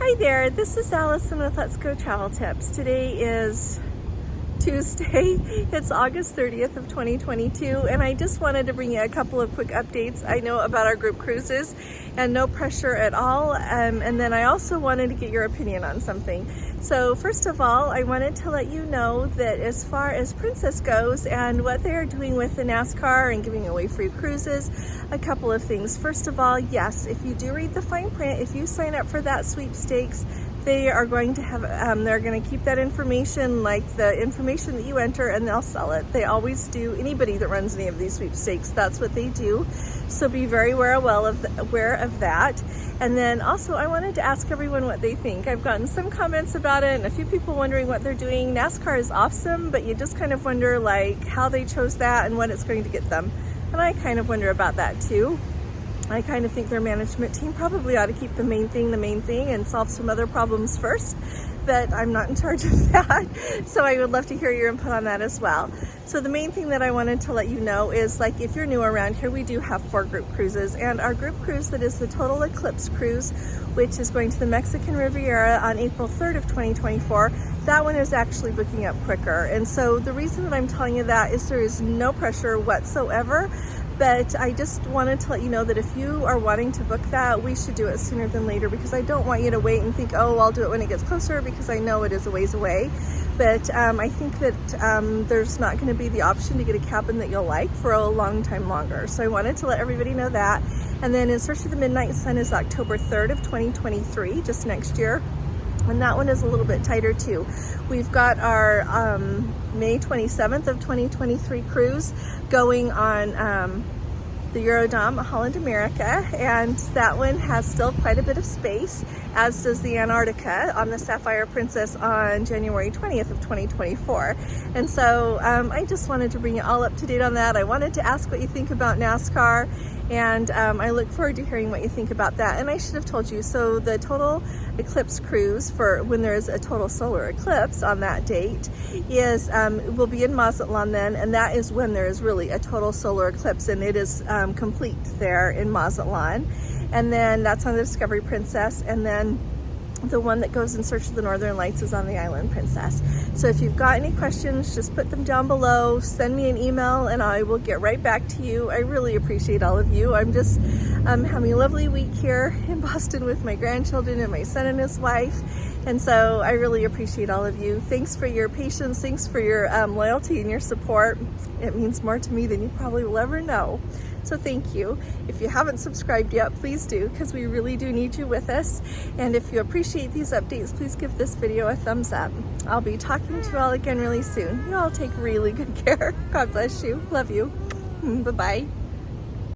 Hi there, this is Allison with Let's Go Travel Tips. Today is Tuesday. It's August 30th of 2022, and I just wanted to bring you a couple of quick updates. I know about our group cruises, and no pressure at all. And then I also wanted to get your opinion on something. So first of all, I wanted to let you know that as far as Princess goes and what they are doing with the Nascar and giving away free cruises, a couple of things. First of all, yes, if you do read the fine print, if you sign up for that sweepstakes, they are going to have, they're going to keep that information, like the information that you enter, and they'll sell it. They always do. Anybody that runs any of these sweepstakes, that's what they do. So be very aware of that. And then also I wanted to ask everyone what they think. I've gotten some comments about it and a few people wondering what they're doing. Nascar is awesome, but you just kind of wonder like how they chose that and what it's going to get them. And I kind of wonder about that too. I kind of think their management team probably ought to keep the main thing and solve some other problems first, but I'm not in charge of that. So I would love to hear your input on that as well. So the main thing that I wanted to let you know is, like, if you're new around here, we do have 4 group cruises, and our group cruise that is the Total Eclipse Cruise, which is going to the Mexican Riviera on April 3rd of 2024, that one is actually booking up quicker. And so the reason that I'm telling you that is there is no pressure whatsoever. But I just wanted to let you know that if you are wanting to book that, we should do it sooner than later, because I don't want you to wait and think, oh, I'll do it when it gets closer, because I know it is a ways away. But I think that there's not going to be the option to get a cabin that you'll like for a long time longer. So I wanted to let everybody know that. And then In Search of the Midnight Sun is October 3rd of 2023, just next year. And that one is a little bit tighter too. We've got our May 27th of 2023 cruise going on the Eurodom Holland America, and that one has still quite a bit of space, as does the Antarctica on the Sapphire Princess on January 20th of 2024. And so I just wanted to bring you all up to date on that. I wanted to ask what you think about NASCAR, and I look forward to hearing what you think about that. And I should have told you, so the Total Eclipse Cruise, for when there is a total solar eclipse on that date, is will be in Mazatlan then, and that is when there is really a total solar eclipse, and it is complete there in Mazatlan. And then that's on the Discovery Princess, and then the one that goes In Search of the Northern Lights is on the Island Princess. So if you've got any questions, just put them down below, send me an email, and I will get right back to you. I really appreciate all of you. I'm just having a lovely week here in Boston with my grandchildren and my son and his wife. And so I really appreciate all of you. Thanks for your patience. Thanks for your loyalty and your support. It means more to me than you probably will ever know. So thank you. If you haven't subscribed yet, please do, because we really do need you with us. And if you appreciate these updates, please give this video a thumbs up. I'll be talking to you all again really soon. You all take really good care. God bless you. Love you. Bye-bye.